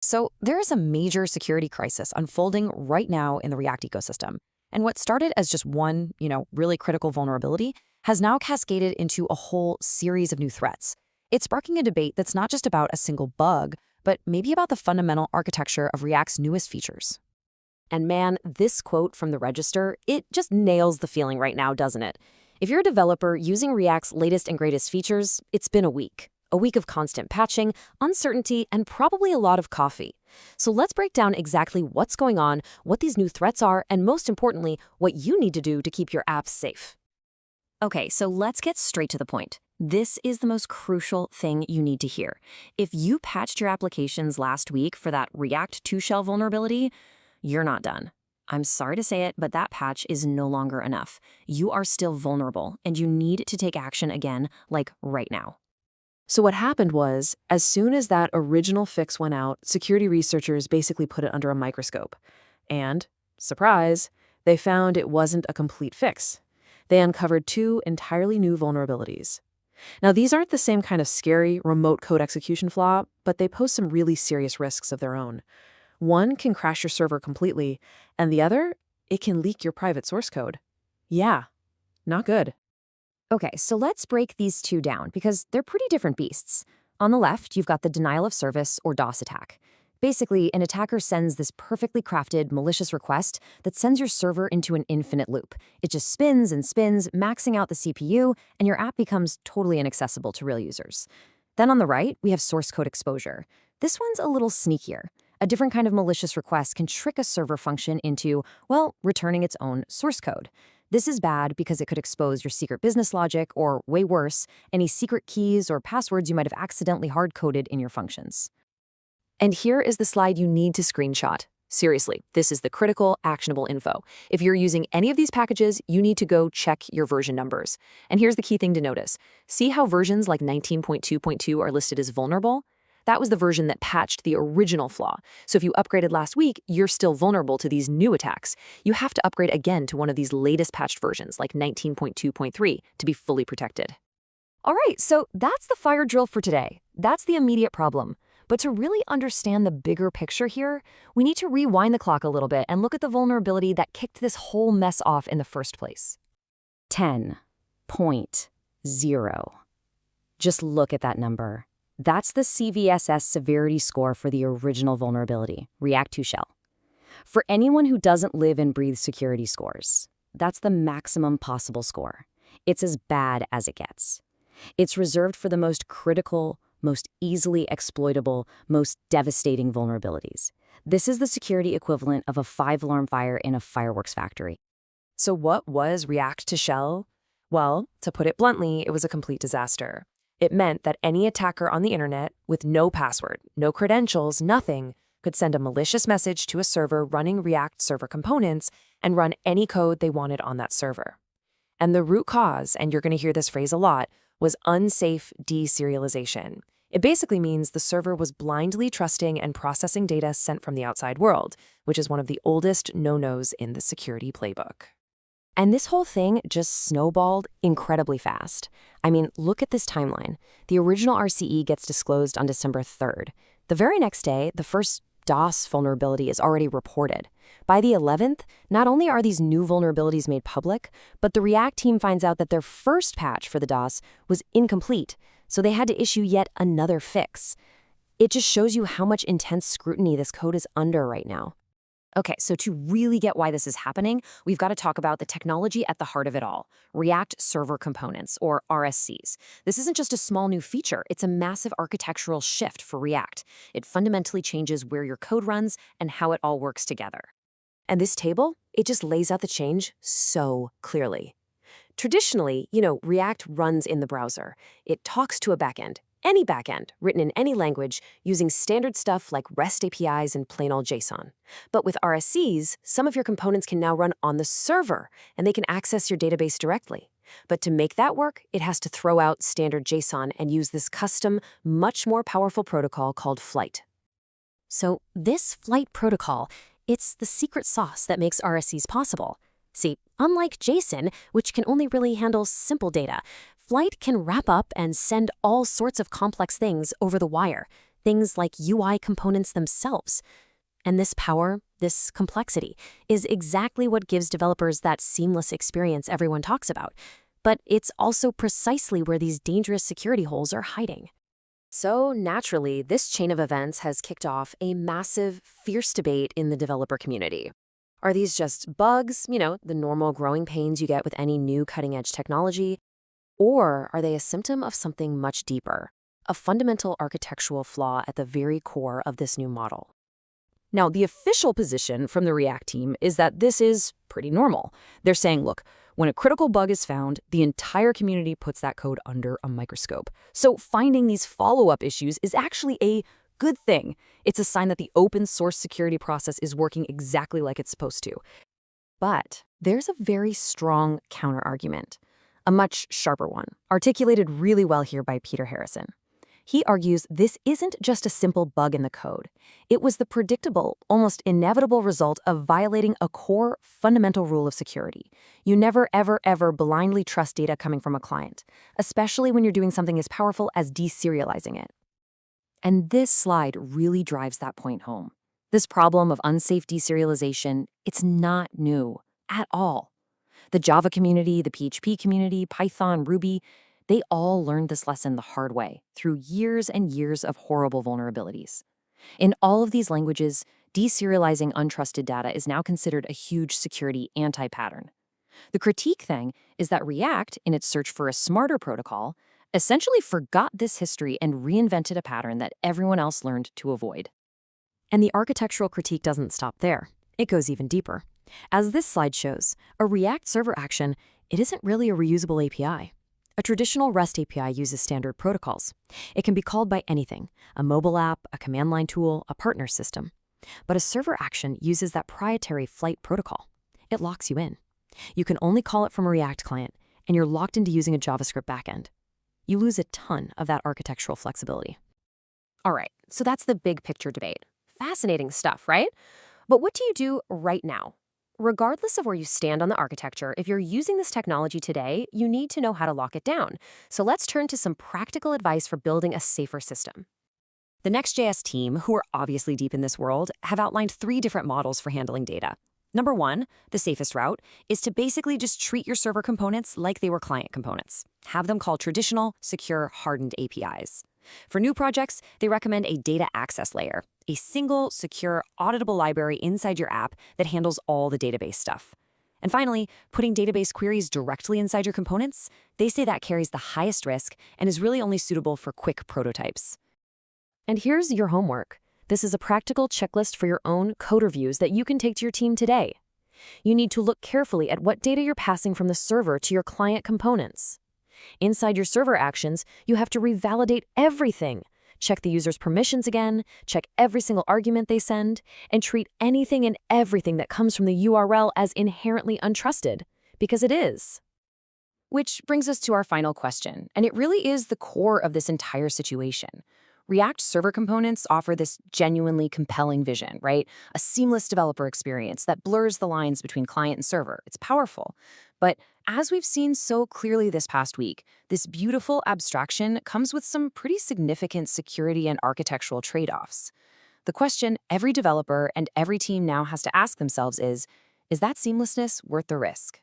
So there is a major security crisis unfolding right now in the React ecosystem. And what started as just one, really critical vulnerability has now cascaded into a whole series of new threats. It's sparking a debate that's not just about a single bug, but maybe about the fundamental architecture of React's newest features. And man, this quote from the Register, it just nails the feeling right now, doesn't it? If you're a developer using React's latest and greatest features, it's been a week. A week of constant patching, uncertainty, and probably a lot of coffee. So let's break down exactly what's going on, what these new threats are, and most importantly, what you need to do to keep your apps safe. Okay, so let's get straight to the point. This is the most crucial thing you need to hear. If you patched your applications last week for that React 2 shell vulnerability, you're not done. I'm sorry to say it, but that patch is no longer enough. You are still vulnerable, and you need to take action again, like right now. So what happened was, as soon as that original fix went out, security researchers basically put it under a microscope. And, surprise, they found it wasn't a complete fix. They uncovered two entirely new vulnerabilities. Now, these aren't the same kind of scary, remote code execution flaw, but they pose some really serious risks of their own. One can crash your server completely, and the other, it can leak your private source code. Yeah, not good. Okay, so let's break these two down because they're pretty different beasts. On the left, you've got the denial of service or DoS attack. Basically, an attacker sends this perfectly crafted, malicious request that sends your server into an infinite loop. It just spins and spins, maxing out the CPU, and your app becomes totally inaccessible to real users. Then on the right, we have source code exposure. This one's a little sneakier. A different kind of malicious request can trick a server function into, well, returning its own source code. This is bad because it could expose your secret business logic or, way worse, any secret keys or passwords you might have accidentally hard-coded in your functions. And here is the slide you need to screenshot. Seriously, this is the critical, actionable info. If you're using any of these packages, you need to go check your version numbers. And here's the key thing to notice. See how versions like 19.2.2 are listed as vulnerable? That was the version that patched the original flaw. So if you upgraded last week, you're still vulnerable to these new attacks. You have to upgrade again to one of these latest patched versions, like 19.2.3, to be fully protected. All right, so that's the fire drill for today. That's the immediate problem. But to really understand the bigger picture here, we need to rewind the clock a little bit and look at the vulnerability that kicked this whole mess off in the first place. 10.0. Just look at that number. That's the CVSS severity score for the original vulnerability, React 2 shell. For anyone who doesn't live and breathe security scores, that's the maximum possible score. It's as bad as it gets. It's reserved for the most critical, most easily exploitable, most devastating vulnerabilities. This is the security equivalent of a 5-alarm fire in a fireworks factory. So what was React 2 shell? Well, to put it bluntly, it was a complete disaster. It meant that any attacker on the internet with no password, no credentials, nothing, could send a malicious message to a server running React server components and run any code they wanted on that server. And the root cause, and you're going to hear this phrase a lot, was unsafe deserialization. It basically means the server was blindly trusting and processing data sent from the outside world, which is one of the oldest no-nos in the security playbook. And this whole thing just snowballed incredibly fast. I mean, look at this timeline. The original RCE gets disclosed on December 3rd. The very next day, the first DoS vulnerability is already reported. By the 11th, not only are these new vulnerabilities made public, but the React team finds out that their first patch for the DoS was incomplete, so they had to issue yet another fix. It just shows you how much intense scrutiny this code is under right now. Okay, so to really get why this is happening, we've got to talk about the technology at the heart of it all, React Server Components, or RSCs. This isn't just a small new feature, it's a massive architectural shift for React. It fundamentally changes where your code runs and how it all works together. And this table, it just lays out the change so clearly. Traditionally, React runs in the browser. It talks to a backend. Any backend, written in any language, using standard stuff like REST APIs and plain old JSON. But with RSCs, some of your components can now run on the server, and they can access your database directly. But to make that work, it has to throw out standard JSON and use this custom, much more powerful protocol called Flight. So this Flight protocol, it's the secret sauce that makes RSCs possible. See, unlike JSON, which can only really handle simple data, Flight can wrap up and send all sorts of complex things over the wire. things like UI components themselves. And this power, this complexity, is exactly what gives developers that seamless experience everyone talks about. But it's also precisely where these dangerous security holes are hiding. So naturally, this chain of events has kicked off a massive, fierce debate in the developer community. Are these just bugs, the normal growing pains you get with any new cutting-edge technology? Or are they a symptom of something much deeper, a fundamental architectural flaw at the very core of this new model? Now, the official position from the React team is that this is pretty normal. They're saying, look, when a critical bug is found, the entire community puts that code under a microscope. So finding these follow-up issues is actually a good thing. It's a sign that the open source security process is working exactly like it's supposed to. But there's a very strong counterargument, a much sharper one, articulated really well here by Peter Harrison. He argues this isn't just a simple bug in the code. It was the predictable, almost inevitable result of violating a core fundamental rule of security. You never, ever, ever blindly trust data coming from a client, especially when you're doing something as powerful as deserializing it. And this slide really drives that point home. This problem of unsafe deserialization, it's not new at all. The Java community, the PHP community, Python, Ruby, they all learned this lesson the hard way through years and years of horrible vulnerabilities. In all of these languages, deserializing untrusted data is now considered a huge security anti-pattern. The critique thing is that React, in its search for a smarter protocol, essentially forgot this history and reinvented a pattern that everyone else learned to avoid. And the architectural critique doesn't stop there. It goes even deeper. As this slide shows, a React server action, it isn't really a reusable API. A traditional REST API uses standard protocols. It can be called by anything, a mobile app, a command line tool, a partner system. But a server action uses that proprietary flight protocol. It locks you in. You can only call it from a React client, and you're locked into using a JavaScript backend. You lose a ton of that architectural flexibility. All right, so that's the big picture debate. Fascinating stuff, right? But what do you do right now? Regardless of where you stand on the architecture, if you're using this technology today, you need to know how to lock it down. So let's turn to some practical advice for building a safer system. The Next.js team, who are obviously deep in this world, have outlined 3 different models for handling data. Number 1, the safest route, is to basically just treat your server components like they were client components. Have them call traditional, secure, hardened APIs. For new projects, they recommend a data access layer, a single, secure, auditable library inside your app that handles all the database stuff. And finally, putting database queries directly inside your components, they say that carries the highest risk and is really only suitable for quick prototypes. And here's your homework. This is a practical checklist for your own code reviews that you can take to your team today. You need to look carefully at what data you're passing from the server to your client components. Inside your server actions, you have to revalidate everything. Check the user's permissions again, check every single argument they send, and treat anything and everything that comes from the URL as inherently untrusted, because it is. Which brings us to our final question, and it really is the core of this entire situation. React server components offer this genuinely compelling vision, right? A seamless developer experience that blurs the lines between client and server. It's powerful. But as we've seen so clearly this past week, this beautiful abstraction comes with some pretty significant security and architectural trade-offs. The question every developer and every team now has to ask themselves is that seamlessness worth the risk?